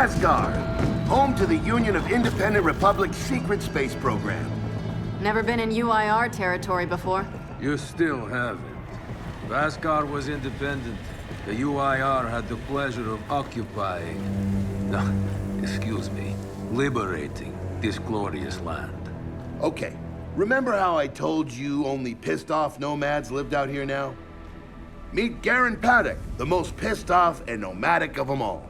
Asgard, home to the Union of Independent Republic's secret space program. Never been in UIR territory before. You still haven't. If Asgard was independent, the UIR had the pleasure of occupying... No, excuse me, liberating this glorious land. Okay, remember how I told you only pissed-off nomads lived out here now? Meet Garen Paddock, the most pissed-off and nomadic of them all.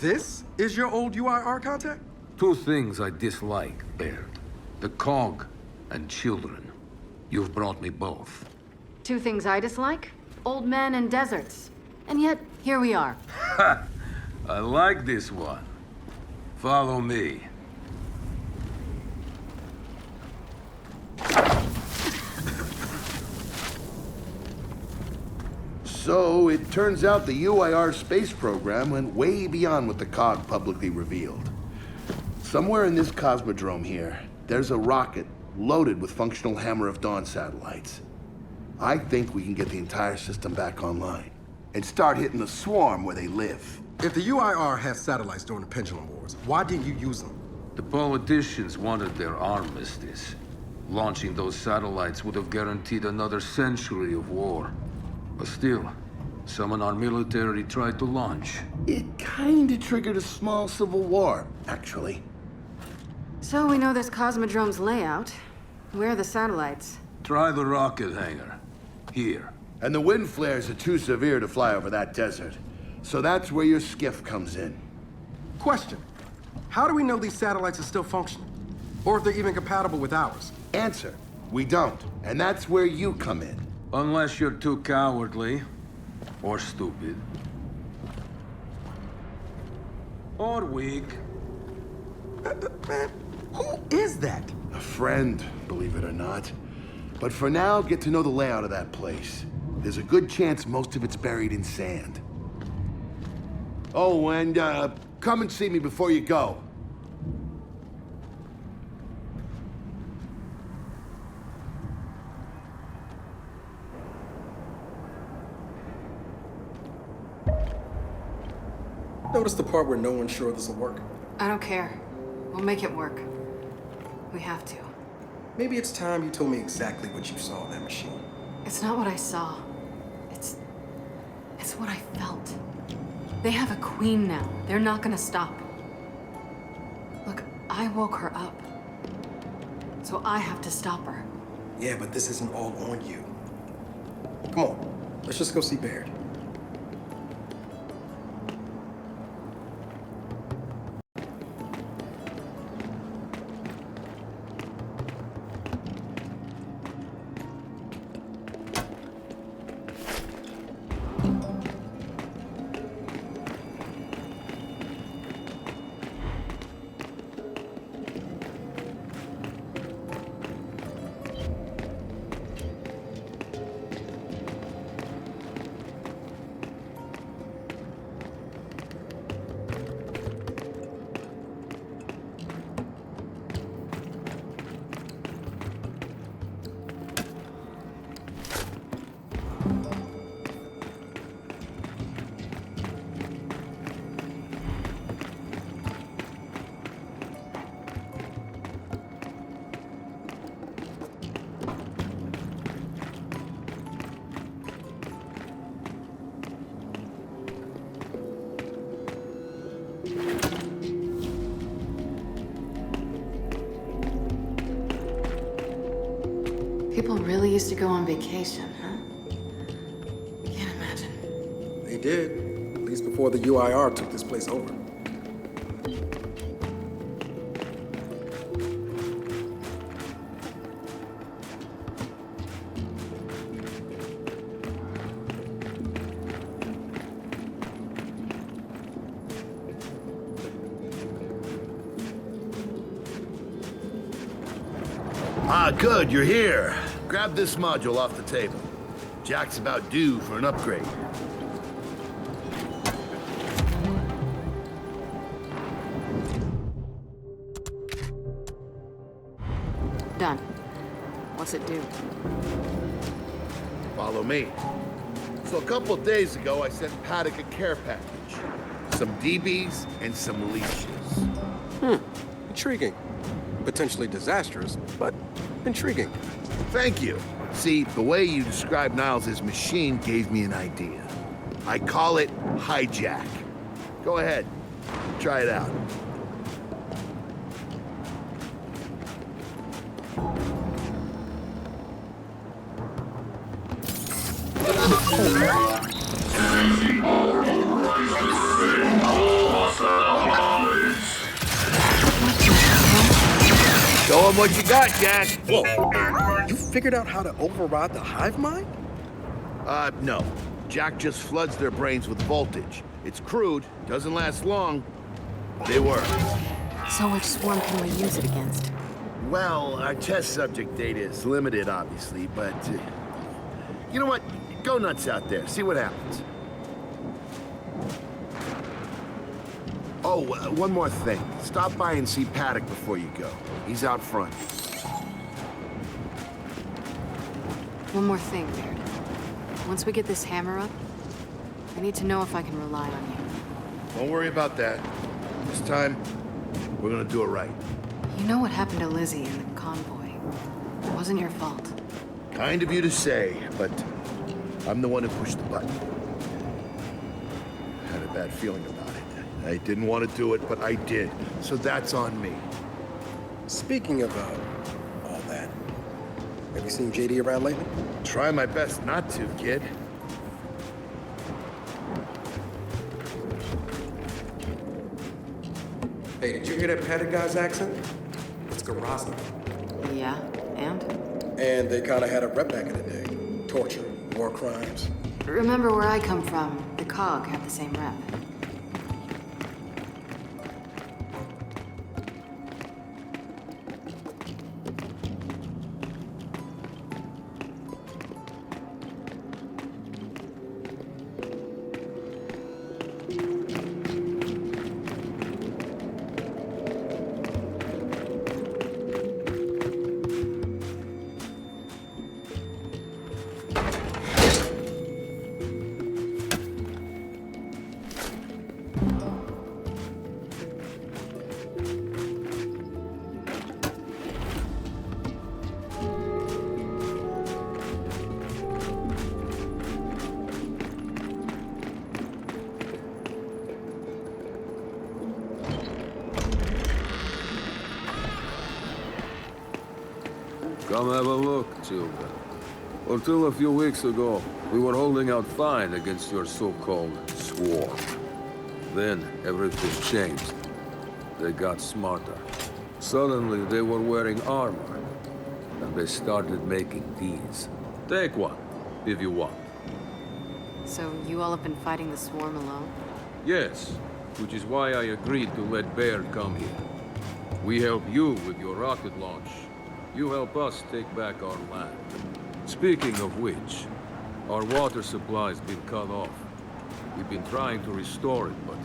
This is your old UIR contact? Two things I dislike, Baird. The Cog and children. You've brought me both. Two things I dislike? Old men and deserts. And yet, here we are. Ha! I like this one. Follow me. So, it turns out the UIR space program went way beyond what the COG publicly revealed. Somewhere in this cosmodrome here, there's a rocket loaded with functional Hammer of Dawn satellites. I think we can get the entire system back online and start hitting the swarm where they live. If the UIR had satellites during the Pendulum Wars, why didn't you use them? The politicians wanted their armistice. Launching those satellites would have guaranteed another century of war. But still, some in our military tried to launch. It kinda triggered a small civil war, actually. So we know this Cosmodrome's layout. Where are the satellites? Try the rocket hangar. Here. And the wind flares are too severe to fly over that desert. So that's where your skiff comes in. Question. How do we know these satellites are still functional? Or if they're even compatible with ours? Answer, we don't. And that's where you come in. Unless you're too cowardly. Or stupid. Or weak. Man, who is that? A friend, believe it or not. But for now, get to know the layout of that place. There's a good chance most of it's buried in sand. Oh, and come and see me before you go. Notice the part where no one's sure this will work? I don't care. We'll make it work. We have to. Maybe it's time you told me exactly what you saw in that machine. It's not what I saw. It's what I felt. They have a queen now. They're not gonna stop. Look, I woke her up. So I have to stop her. Yeah, but this isn't all on you. Come on, let's just go see Baird. People really used to go on vacation, huh? Can't imagine. They did, at least before the UIR took this place over. Ah, good, you're here. Grab this module off the table. Jack's about due for an upgrade. Done. What's it do? Follow me. So a couple of days ago, I sent Paddock a care package. some DBs, and some leashes. Intriguing. Potentially disastrous, but intriguing. Thank you. See, the way you described Niles' machine gave me an idea. I call it hijack. Go ahead. Try it out. Show 'em what you got, Jack. Whoa! You figured out how to override the hive mind? No. Jack just floods their brains with voltage. It's crude, doesn't last long. They work. So which swarm can we use it against? Well, our test subject data is limited, obviously, but... you know what? Go nuts out there. See what happens. Oh, one more thing. Stop by and see Paddock before you go. He's out front. One more thing, Baird. Once we get this hammer up, I need to know if I can rely on you. Don't worry about that. This time, we're gonna do it right. You know what happened to Lizzie in the convoy. It wasn't your fault. Kind of you to say, but I'm the one who pushed the button. Had a bad feeling about it. I didn't want to do it, but I did. So that's on me. Speaking of all that, have you seen JD around lately? Try my best not to, kid. Hey, did you hear that Paddock guy's accent? It's Garaza. Yeah, and? And they kind of had a rep back in the day. Torture, war crimes. Remember where I come from, the COG have the same rep. Come have a look, children. Until a few weeks ago, we were holding out fine against your so-called swarm. Then, everything changed. They got smarter. Suddenly, they were wearing armor. And they started making these. Take one, if you want. So you all have been fighting the swarm alone? Yes, which is why I agreed to let Baird come here. We help you with your rocket launch. You help us take back our land. Speaking of which, our water supply's been cut off. We've been trying to restore it, but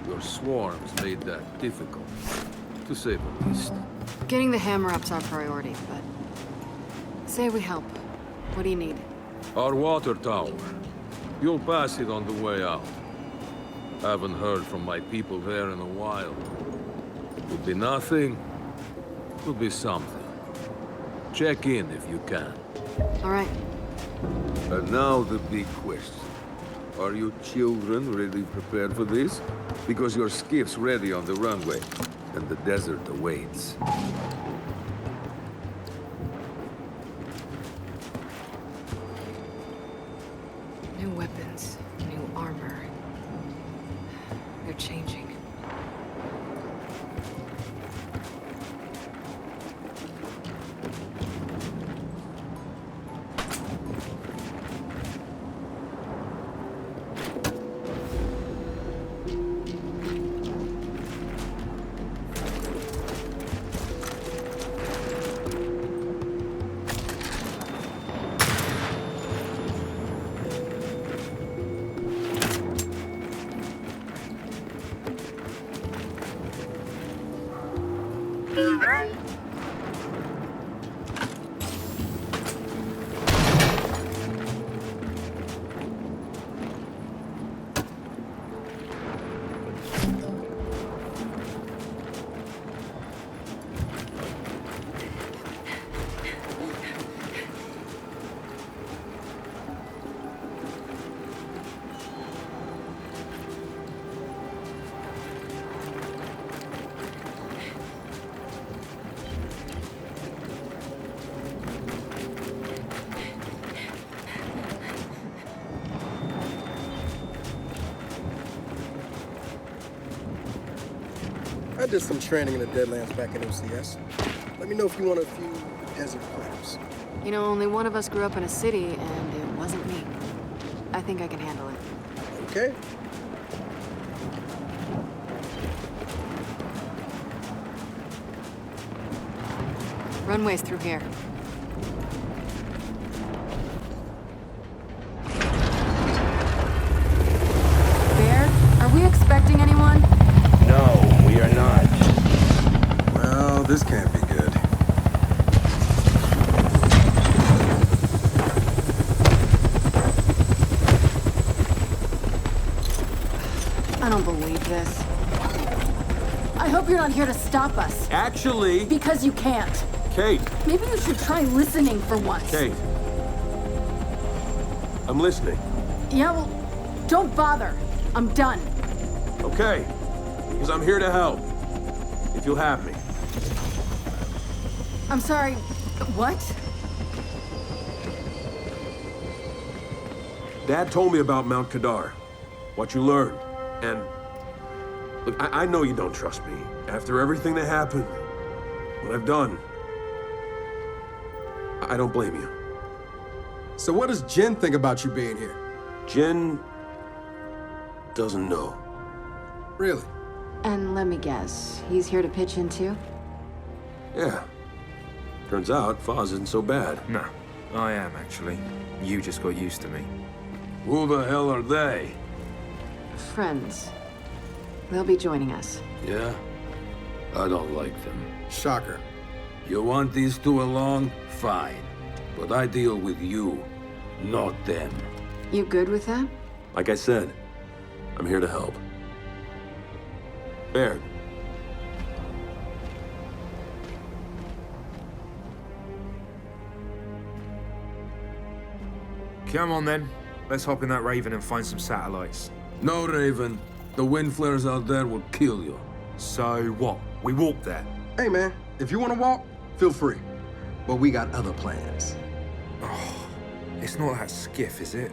your swarms made that difficult, to say the least. Getting the hammer up's our priority, but... say we help. What do you need? Our water tower. You'll pass it on the way out. Haven't heard from my people there in a while. Would be nothing, would be something. Check in if you can. All right. And now the big question. Are you children really prepared for this? Because your skiff's ready on the runway, and the desert awaits. New weapons, new armor. They're changing. I did some training in the Deadlands back in OCS. Let me know if you want a few desert clips. You know, only one of us grew up in a city, and it wasn't me. I think I can handle it. Okay? Runway's through here. Bear, are we expecting anyone? No, we are not. Well, this can't be good. I don't believe this. I hope you're not here to stop us. Actually, Because you can't. Kate, Maybe you should try listening for once. Kate. I'm listening. Yeah, well, don't bother. I'm done. Okay. Because I'm here to help. If you'll have me. I'm sorry. What? Dad told me about Mount Kadar. What you learned. And look, I know you don't trust me. After everything that happened, what I've done, I don't blame you. So what does Jin think about you being here? Jin doesn't know. Really? And let me guess, he's here to pitch in too? Yeah. Turns out Foz isn't so bad. No, I am actually. You just got used to me. Who the hell are they? Friends. They'll be joining us. Yeah? I don't like them. Shocker. You want these two along? Fine. But I deal with you, not them. You good with that? Like I said, I'm here to help. Baird. Come on then. Let's hop in that Raven and find some satellites. No, Raven. The wind flares out there will kill you. So what? We walk there. Hey, man, if you want to walk, feel free. But we got other plans. It's not that skiff, is it?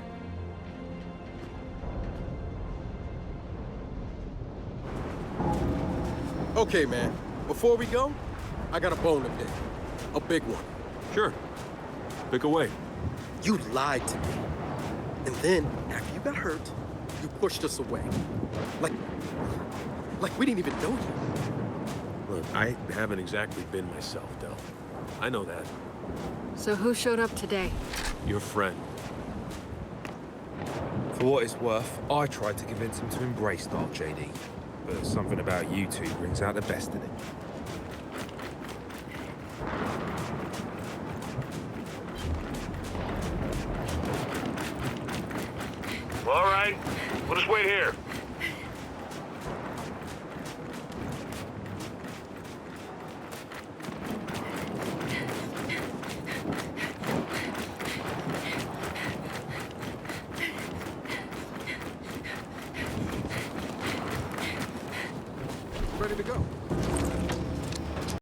Okay, man, before we go, I got a bone to pick. A big one. Sure. Pick away. You lied to me. And then, after you got hurt, you pushed us away. Like we didn't even know you. Look, I haven't exactly been myself, Del. I know that. So who showed up today? Your friend. For what it's worth, I tried to convince him to embrace Dark JD. But something about you two brings out the best in him. All right, we'll just wait here. Ready to go.